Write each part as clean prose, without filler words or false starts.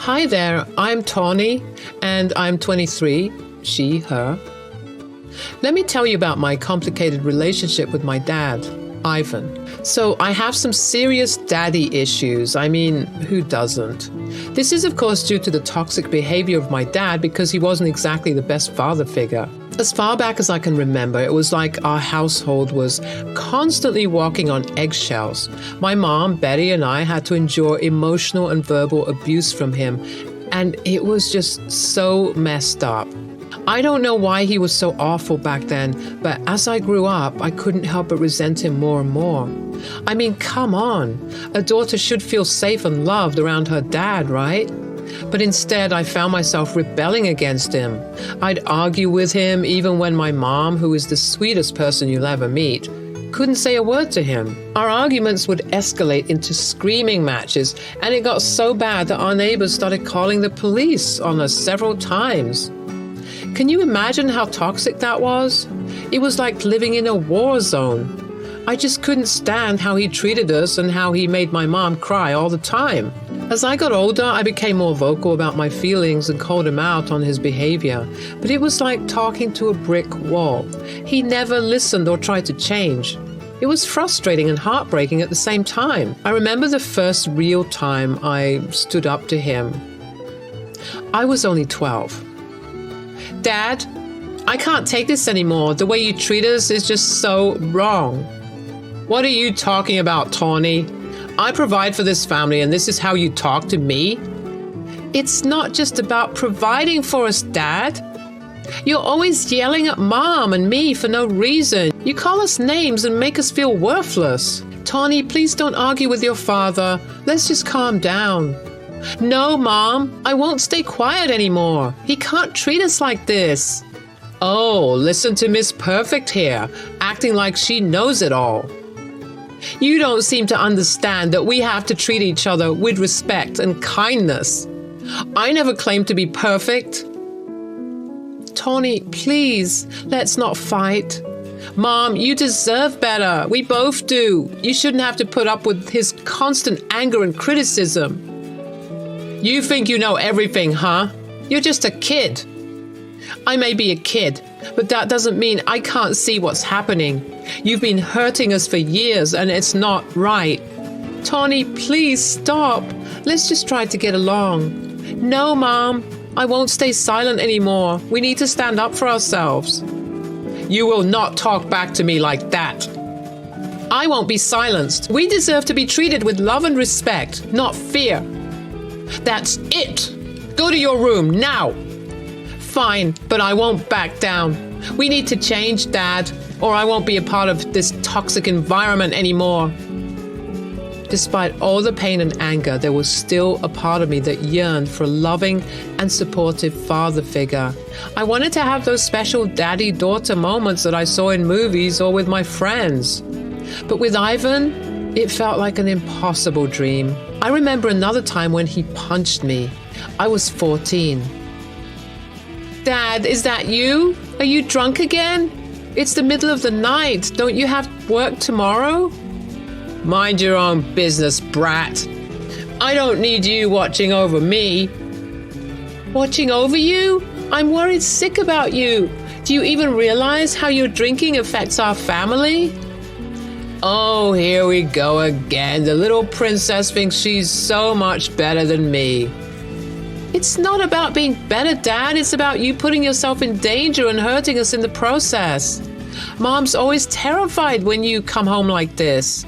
Hi there, I'm Tawny, and I'm 23, she, her. Let me tell you about my complicated relationship with my dad, Ivan. So I have some serious daddy issues. I mean, who doesn't? This is, of course, due to the toxic behavior of my dad because he wasn't exactly the best father figure. As far back as I can remember, it was like our household was constantly walking on eggshells. My mom, Betty, and I had to endure emotional and verbal abuse from him, and it was just so messed up. I don't know why he was so awful back then, but as I grew up, I couldn't help but resent him more and more. I mean, come on. A daughter should feel safe and loved around her dad, right? But instead, I found myself rebelling against him. I'd argue with him even when my mom, who is the sweetest person you'll ever meet, couldn't say a word to him. Our arguments would escalate into screaming matches, and it got so bad that our neighbors started calling the police on us several times. Can you imagine how toxic that was? It was like living in a war zone. I just couldn't stand how he treated us and how he made my mom cry all the time. As I got older, I became more vocal about my feelings and called him out on his behavior. But it was like talking to a brick wall. He never listened or tried to change. It was frustrating and heartbreaking at the same time. I remember the first real time I stood up to him. I was only 12. Dad, I can't take this anymore. The way you treat us is just so wrong. What are you talking about, Tawny? I provide for this family, and this is how you talk to me? It's not just about providing for us, Dad. You're always yelling at Mom and me for no reason. You call us names and make us feel worthless. Tawny, please don't argue with your father. Let's just calm down. No, Mom, I won't stay quiet anymore. He can't treat us like this. Oh, listen to Miss Perfect here, acting like she knows it all. You don't seem to understand that we have to treat each other with respect and kindness. I never claimed to be perfect. Tawny, please, let's not fight. Mom, you deserve better. We both do. You shouldn't have to put up with his constant anger and criticism. You think you know everything, huh? You're just a kid. I may be a kid, but that doesn't mean I can't see what's happening. You've been hurting us for years, and it's not right. Tawny, please stop. Let's just try to get along. No, Mom, I won't stay silent anymore. We need to stand up for ourselves. You will not talk back to me like that. I won't be silenced. We deserve to be treated with love and respect, not fear. That's it. Go to your room now. Fine, but I won't back down. We need to change, Dad, or I won't be a part of this toxic environment anymore. Despite all the pain and anger, there was still a part of me that yearned for a loving and supportive father figure. I wanted to have those special daddy-daughter moments that I saw in movies or with my friends. But with Ivan, it felt like an impossible dream. I remember another time when he punched me. I was 14. Dad, is that you? Are you drunk again? It's the middle of the night. Don't you have work tomorrow? Mind your own business, brat. I don't need you watching over me. Watching over you? I'm worried sick about you. Do you even realize how your drinking affects our family? Oh, here we go again. The little princess thinks she's so much better than me. It's not about being better, Dad. It's about you putting yourself in danger and hurting us in the process. Mom's always terrified when you come home like this.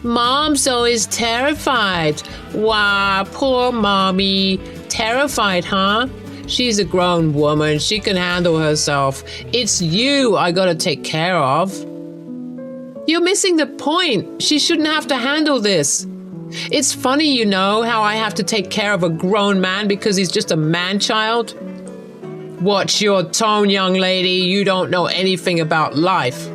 Mom's always terrified. Wow, poor Mommy. Terrified, huh? She's a grown woman. She can handle herself. It's you I gotta take care of. You're missing the point. She shouldn't have to handle this. It's funny, you know, how I have to take care of a grown man because he's just a man-child. Watch your tone, young lady. You don't know anything about life.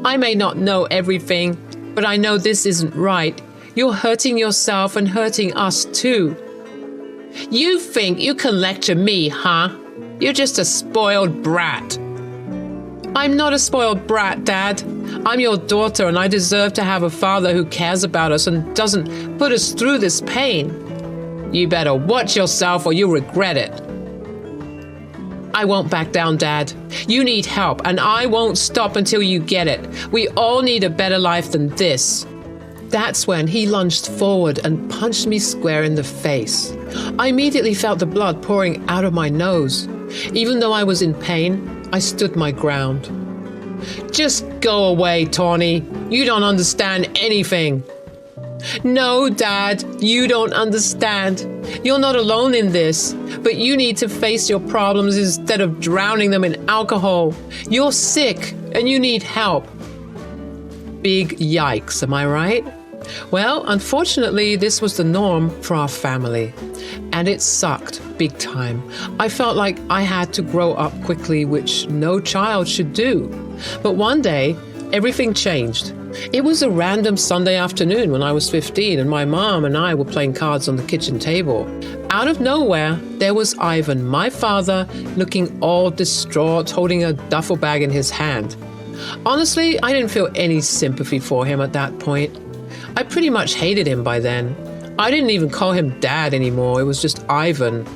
I may not know everything, but I know this isn't right. You're hurting yourself and hurting us too. You think you can lecture me, huh? You're just a spoiled brat. I'm not a spoiled brat, Dad. I'm your daughter, and I deserve to have a father who cares about us and doesn't put us through this pain. You better watch yourself or you'll regret it. I won't back down, Dad. You need help, and I won't stop until you get it. We all need a better life than this. That's when he lunged forward and punched me square in the face. I immediately felt the blood pouring out of my nose. Even though I was in pain, I stood my ground. Just go away, Tawny. You don't understand anything. No, Dad, you don't understand. You're not alone in this, but you need to face your problems instead of drowning them in alcohol. You're sick and you need help. Big yikes, am I right? Well, unfortunately, this was the norm for our family, and it sucked big time. I felt like I had to grow up quickly, which no child should do. But one day, everything changed. It was a random Sunday afternoon when I was 15 and my mom and I were playing cards on the kitchen table. Out of nowhere, there was Ivan, my father, looking all distraught, holding a duffel bag in his hand. Honestly, I didn't feel any sympathy for him at that point. I pretty much hated him by then. I didn't even call him Dad anymore. It was just Ivan.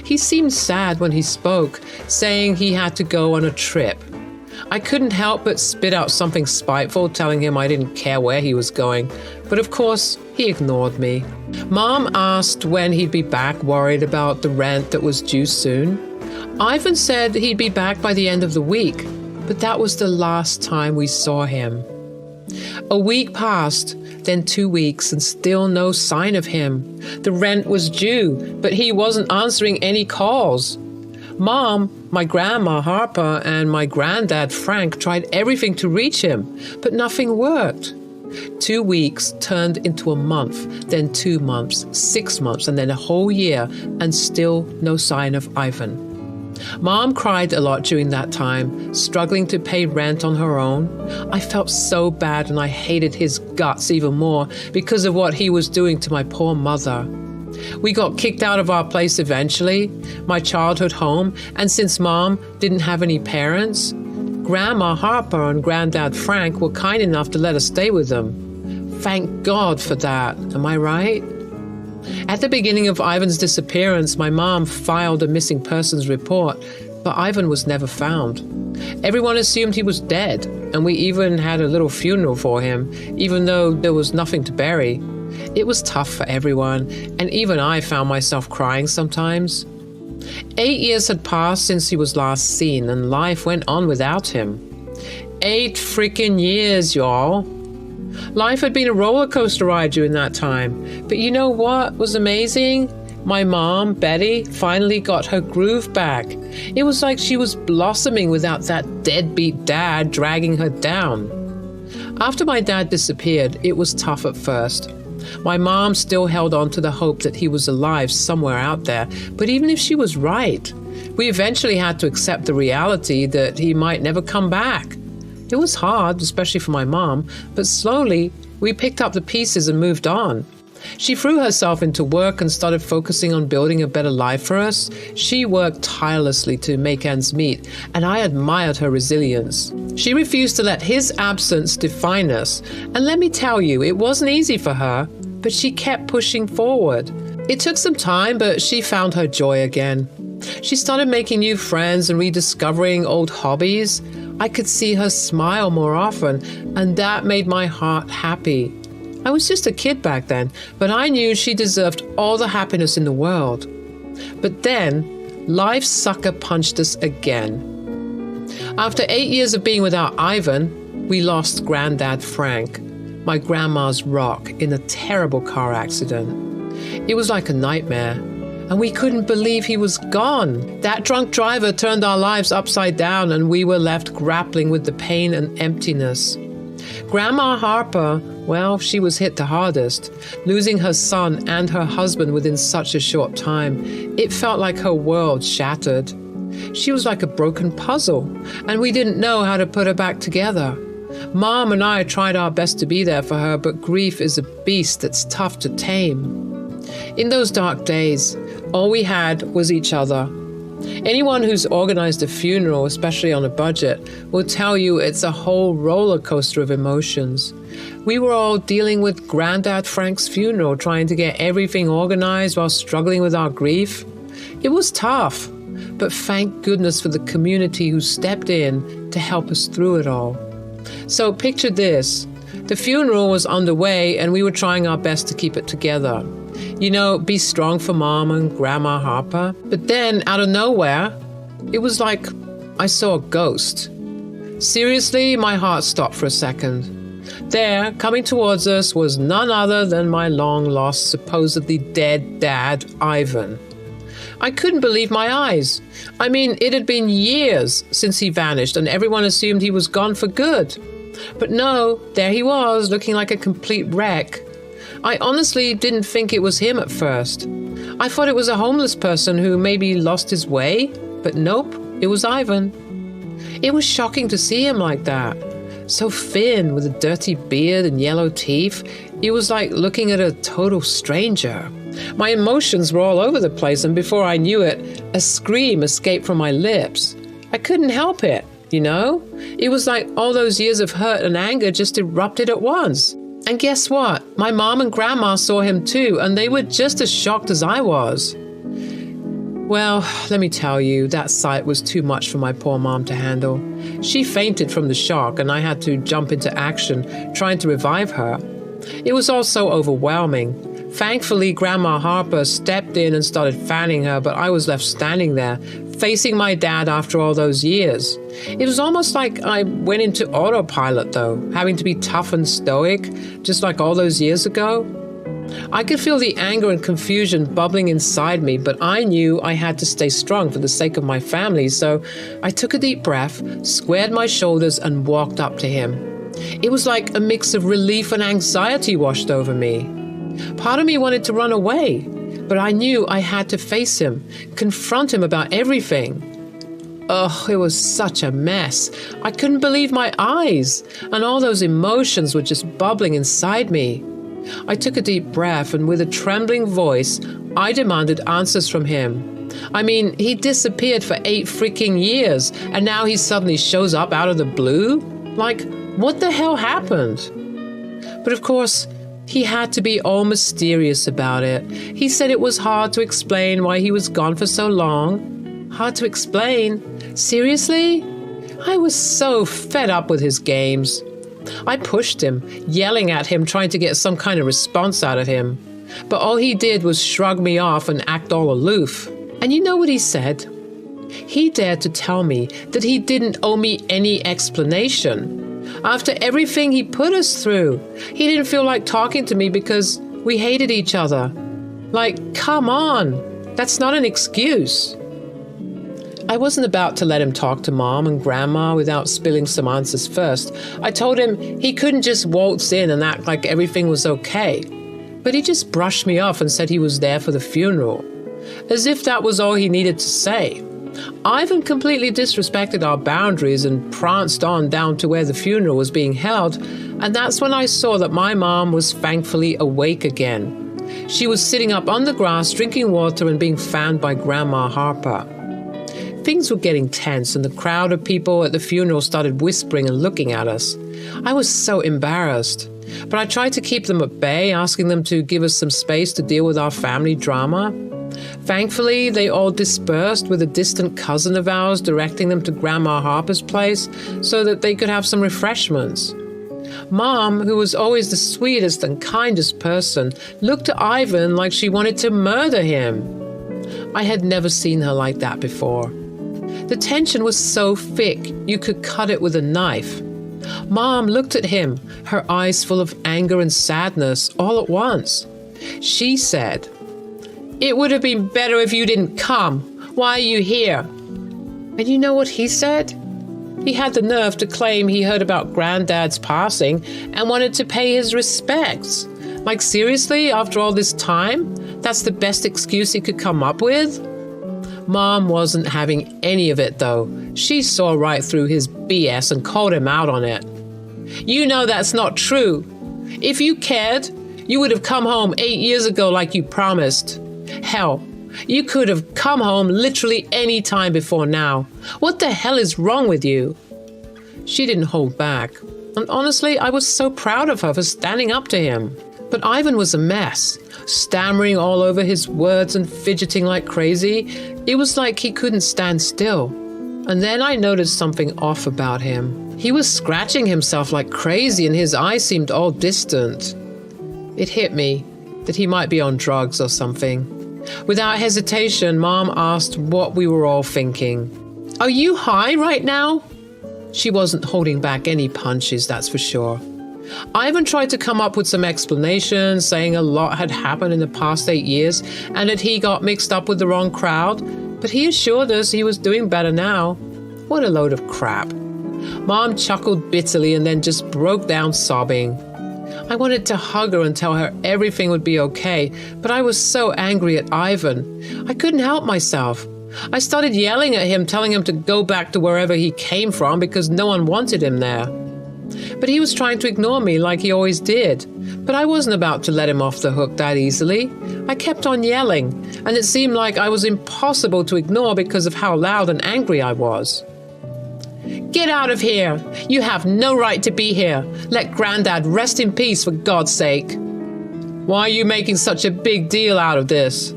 He seemed sad when he spoke, saying he had to go on a trip. I couldn't help but spit out something spiteful, telling him I didn't care where he was going. But of course, he ignored me. Mom asked when he'd be back, worried about the rent that was due soon. Ivan said he'd be back by the end of the week, but that was the last time we saw him. A week passed, then 2 weeks, and still no sign of him. The rent was due, but he wasn't answering any calls. Mom, my grandma Harper, and my granddad Frank tried everything to reach him, but nothing worked. 2 weeks turned into a month, then 2 months, 6 months, and then a whole year, and still no sign of Ivan. Mom cried a lot during that time, struggling to pay rent on her own. I felt so bad and I hated his guts even more because of what he was doing to my poor mother. We got kicked out of our place eventually, my childhood home, and since Mom didn't have any parents, Grandma Harper and Granddad Frank were kind enough to let us stay with them. Thank God for that, am I right? At the beginning of Ivan's disappearance, my mom filed a missing persons report, but Ivan was never found. Everyone assumed he was dead, and we even had a little funeral for him, even though there was nothing to bury. It was tough for everyone, and even I found myself crying sometimes. 8 years had passed since he was last seen, and life went on without him. 8 freaking years, y'all. Life had been a roller coaster ride during that time. But you know what was amazing? My mom, Betty, finally got her groove back. It was like she was blossoming without that deadbeat dad dragging her down. After my dad disappeared, it was tough at first. My mom still held on to the hope that he was alive somewhere out there. But even if she was right, we eventually had to accept the reality that he might never come back. It was hard, especially for my mom, but slowly we picked up the pieces and moved on. She threw herself into work and started focusing on building a better life for us. She worked tirelessly to make ends meet, and I admired her resilience. She refused to let his absence define us, and let me tell you, it wasn't easy for her, but she kept pushing forward. It took some time, but she found her joy again. She started making new friends and rediscovering old hobbies. I could see her smile more often, and that made my heart happy. I was just a kid back then, but I knew she deserved all the happiness in the world. But then, life sucker punched us again. After 8 years of being without Ivan, we lost Granddad Frank, my grandma's rock, in a terrible car accident. It was like a nightmare. And we couldn't believe he was gone. That drunk driver turned our lives upside down, and we were left grappling with the pain and emptiness. Grandma Harper, well, she was hit the hardest, losing her son and her husband within such a short time. It felt like her world shattered. She was like a broken puzzle, and we didn't know how to put her back together. Mom and I tried our best to be there for her, but grief is a beast that's tough to tame. In those dark days, all we had was each other. Anyone who's organized a funeral, especially on a budget, will tell you it's a whole roller coaster of emotions. We were all dealing with Granddad Frank's funeral, trying to get everything organized while struggling with our grief. It was tough, but thank goodness for the community who stepped in to help us through it all. So picture this. The funeral was underway and we were trying our best to keep it together. You know, be strong for Mom and Grandma Harper. But then, out of nowhere, it was like I saw a ghost. Seriously, my heart stopped for a second. There, coming towards us, was none other than my long-lost, supposedly dead dad, Ivan. I couldn't believe my eyes. I mean, it had been years since he vanished, and everyone assumed he was gone for good. But no, there he was, looking like a complete wreck. I honestly didn't think it was him at first. I thought it was a homeless person who maybe lost his way, but nope, it was Ivan. It was shocking to see him like that. So thin, with a dirty beard and yellow teeth. It was like looking at a total stranger. My emotions were all over the place, and before I knew it, a scream escaped from my lips. I couldn't help it, you know? It was like all those years of hurt and anger just erupted at once. And guess what? My mom and grandma saw him too, and they were just as shocked as I was. Well, let me tell you, that sight was too much for my poor mom to handle. She fainted from the shock, and I had to jump into action, trying to revive her. It was all so overwhelming. Thankfully, Grandma Harper stepped in and started fanning her, but I was left standing there, facing my dad after all those years. It was almost like I went into autopilot, though, having to be tough and stoic, just like all those years ago. I could feel the anger and confusion bubbling inside me, but I knew I had to stay strong for the sake of my family, so I took a deep breath, squared my shoulders, and walked up to him. It was like a mix of relief and anxiety washed over me. Part of me wanted to run away, but I knew I had to face him, confront him about everything. Oh, it was such a mess. I couldn't believe my eyes, and all those emotions were just bubbling inside me. I took a deep breath, and with a trembling voice, I demanded answers from him. I mean, he disappeared for 8 freaking years, and now he suddenly shows up out of the blue? Like, what the hell happened? But of course, he had to be all mysterious about it. He said it was hard to explain why he was gone for so long. Hard to explain? Seriously? I was so fed up with his games. I pushed him, yelling at him, trying to get some kind of response out of him. But all he did was shrug me off and act all aloof. And you know what he said? He dared to tell me that he didn't owe me any explanation. After everything he put us through, he didn't feel like talking to me because we hated each other. Like, come on, that's not an excuse. I wasn't about to let him talk to Mom and Grandma without spilling some answers first. I told him he couldn't just waltz in and act like everything was okay. But he just brushed me off and said he was there for the funeral, as if that was all he needed to say. Ivan completely disrespected our boundaries and pranced on down to where the funeral was being held, and that's when I saw that my mom was thankfully awake again. She was sitting up on the grass, drinking water and being fanned by Grandma Harper. Things were getting tense, and the crowd of people at the funeral started whispering and looking at us. I was so embarrassed, but I tried to keep them at bay, asking them to give us some space to deal with our family drama. Thankfully, they all dispersed, with a distant cousin of ours directing them to Grandma Harper's place so that they could have some refreshments. Mom, who was always the sweetest and kindest person, looked at Ivan like she wanted to murder him. I had never seen her like that before. The tension was so thick you could cut it with a knife. Mom looked at him, her eyes full of anger and sadness all at once. She said, "It would have been better if you didn't come. Why are you here?" And you know what he said? He had the nerve to claim he heard about Granddad's passing and wanted to pay his respects. Like, seriously, after all this time, that's the best excuse he could come up with? Mom wasn't having any of it, though. She saw right through his BS and called him out on it. "You know that's not true. If you cared, you would have come home 8 years ago like you promised. Hell, You could have come home literally any time before now. What the hell is wrong with you? She didn't hold back. And honestly, I was so proud of her for standing up to him. But Ivan was a mess, stammering all over his words and fidgeting like crazy. It was like he couldn't stand still. And then I noticed something off about him. He was scratching himself like crazy and his eyes seemed all distant. It hit me that he might be on drugs or something. Without hesitation, Mom asked what we were all thinking. Are you high right now? She wasn't holding back any punches, that's for sure. Ivan tried to come up with some explanations, saying a lot had happened in the past 8 years and that he got mixed up with the wrong crowd, but he assured us he was doing better now. What a load of crap. Mom chuckled bitterly and then just broke down sobbing. I wanted to hug her and tell her everything would be okay, but I was so angry at Ivan. I couldn't help myself. I started yelling at him, telling him to go back to wherever he came from because no one wanted him there. But he was trying to ignore me like he always did. But I wasn't about to let him off the hook that easily. I kept on yelling, and it seemed like I was impossible to ignore because of how loud and angry I was. Get out of here! You have no right to be here. Let Granddad rest in peace, for God's sake. Why are you making such a big deal out of this?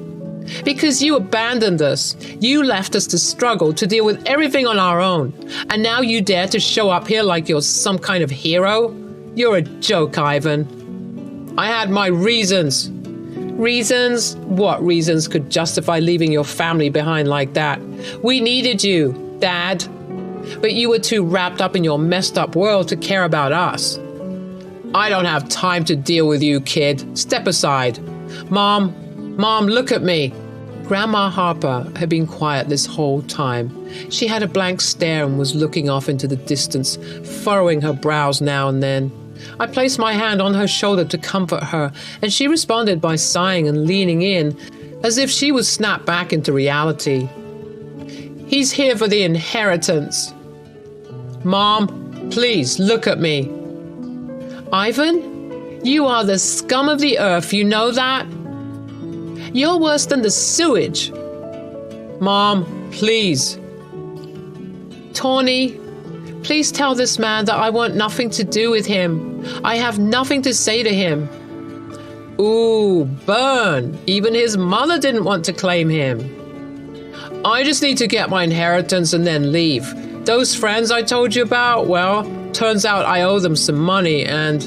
Because you abandoned us. You left us to struggle, to deal with everything on our own. And now you dare to show up here like you're some kind of hero? You're a joke, Ivan. I had my reasons. Reasons? What reasons could justify leaving your family behind like that? We needed you, Dad. But you were too wrapped up in your messed up world to care about us. I don't have time to deal with you, kid. Step aside. Mom, look at me. Grandma Harper had been quiet this whole time. She had a blank stare and was looking off into the distance, furrowing her brows now and then. I placed my hand on her shoulder to comfort her, and she responded by sighing and leaning in, as if she was snapped back into reality. He's here for the inheritance. Mom, please look at me. Ivan, you are the scum of the earth, you know that? You're worse than the sewage. Mom, please. Tawny, please tell this man that I want nothing to do with him. I have nothing to say to him. Ooh, burn. Even his mother didn't want to claim him. I just need to get my inheritance and then leave. Those friends I told you about, well, turns out I owe them some money and...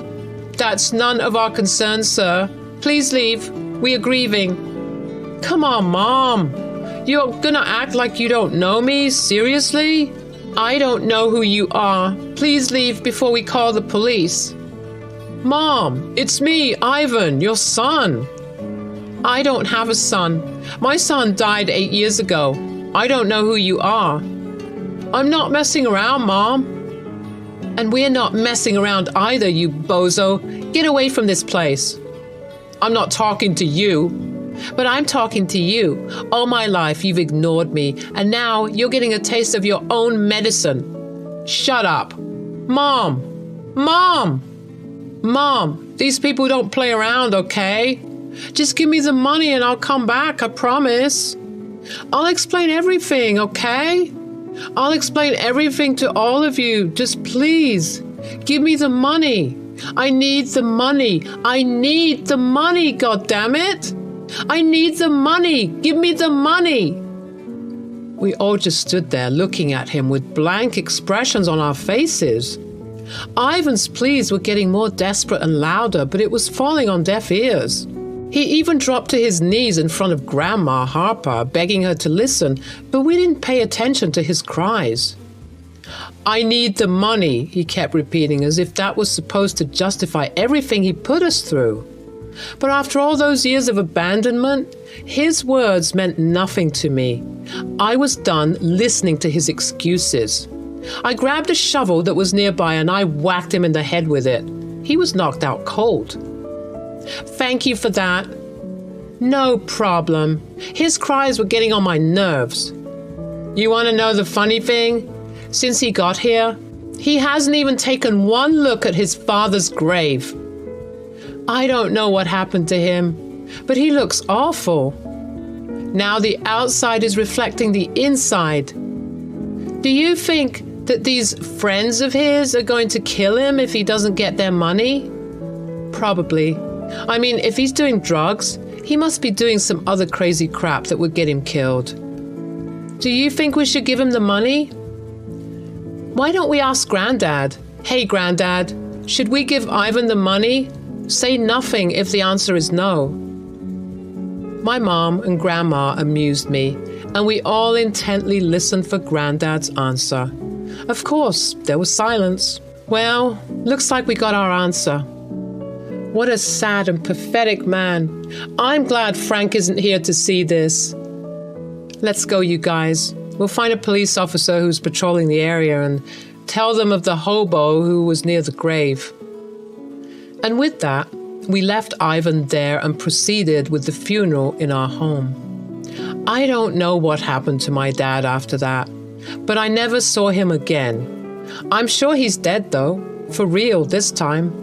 That's none of our concern, sir. Please leave. We are grieving. Come on, Mom. You're gonna act like you don't know me? Seriously? I don't know who you are. Please leave before we call the police. Mom, it's me, Ivan, your son. I don't have a son. My son died 8 years ago. I don't know who you are. I'm not messing around, Mom. And we're not messing around either, you bozo. Get away from this place. I'm not talking to you, but I'm talking to you. All my life you've ignored me, and now you're getting a taste of your own medicine. Shut up. Mom! Mom! Mom, these people don't play around, okay? Just give me the money and I'll come back, I promise. I'll explain everything, okay? I'll explain everything to all of you. Just please, give me the money. I need the money. I need the money, goddammit. I need the money. Give me the money. We all just stood there looking at him with blank expressions on our faces. Ivan's pleas were getting more desperate and louder, but it was falling on deaf ears. He even dropped to his knees in front of Grandma Harper, begging her to listen, but we didn't pay attention to his cries. I need the money, he kept repeating, as if that was supposed to justify everything he put us through. But after all those years of abandonment, his words meant nothing to me. I was done listening to his excuses. I grabbed a shovel that was nearby and I whacked him in the head with it. He was knocked out cold. Thank you for that. No problem. His cries were getting on my nerves. You want to know the funny thing? Since he got here, he hasn't even taken one look at his father's grave. I don't know what happened to him, but he looks awful. Now the outside is reflecting the inside. Do you think that these friends of his are going to kill him if he doesn't get their money? Probably. I mean, if he's doing drugs, he must be doing some other crazy crap that would get him killed. Do you think we should give him the money? Why don't we ask Granddad? Hey, Granddad, should we give Ivan the money? Say nothing if the answer is no. My mom and Grandma amused me, and we all intently listened for Granddad's answer. Of course, there was silence. Well, looks like we got our answer. What a sad and pathetic man. I'm glad Frank isn't here to see this. Let's go, you guys. We'll find a police officer who's patrolling the area and tell them of the hobo who was near the grave. And with that, we left Ivan there and proceeded with the funeral in our home. I don't know what happened to my dad after that, but I never saw him again. I'm sure he's dead, though, for real this time.